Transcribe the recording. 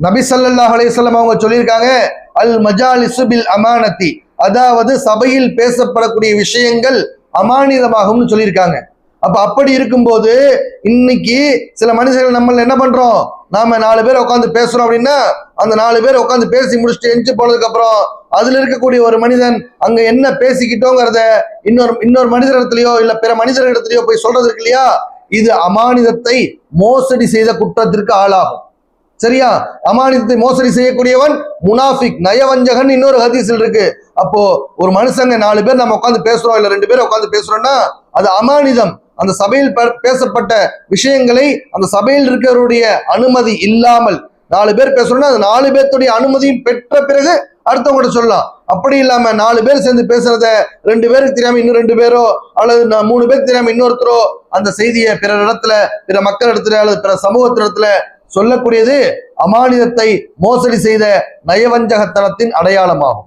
நபி ஸல்லல்லாஹு அலைஹி வஸல்லம் அவங்க சொல்லியிருக்காங்க, அல் மஜாலிசு பில் அமானத்தி, அதாவது சபையில் பேசப்படக்கூடிய விஷயங்கள் அமானிதமாகும்னு சொல்லியிருக்காங்க. அப்படி இருக்கும்போது இன்னைக்கு சில மனுஷர்கள் நம்ம என்ன பண்றோம், நாம 4 பேர் உட்காந்து பேசுறோம் அப்படின்னா அந்த 4 பேர் உட்காந்து பேசி முடிச்சுட்டு எஞ்சி போனதுக்கு அப்புறம் அதுல இருக்கக்கூடிய ஒரு மனிதன் அங்க என்ன பேசிக்கிட்டோங்கிறத இன்னொரு மனிதரிடத்திலயோ இல்ல பிற மனிதர்களிடத்திலயோ போய் சொல்றது இருக்கு இல்லையா, இது அமானிதத்தை மோசடி செய்த குற்றத்திற்கு ஆளாகும். சரியா? அமானிதத்தை மோசடி செய்யக்கூடியவன் முனாஃபிக், நயவஞ்சகன் இன்னொரு ஹதீஸில் இருக்கு. அப்போ ஒரு மனுஷங்க 4 பேர் நம்ம உட்காந்து பேசுறோம் இல்ல 2 பேர் உட்காந்து பேசுறோம்னா அது அமானிதம். அந்த சபையில் பேசப்பட்ட விஷயங்களை அந்த சபையில் இருக்கிறவருடைய அனுமதி இல்லாமல் 4 பேர் பேசுறோம்னா அந்த 4 பேர்த்துடைய அனுமதியும் பெற்ற பிறகு அடுத்தவங்க சொல்லலாம். அப்படி இல்லாம 4 பேர் சேர்ந்து பேசுறத 2 பேருக்கு தெரியாம இன்னும் 2 பேரோ அல்லது 3 பேருக்கு தெரியாம இன்னொருத்தரோ அந்த செய்தியை பிற இடத்துல பிற மக்கள் இடத்துல அல்லது பிற சமூகத்திடத்துல சொல்லக்கூடியது அமானிதத்தை மோசடி செய்த நயவஞ்சகத்தனத்தின் அடையாளமாகும்.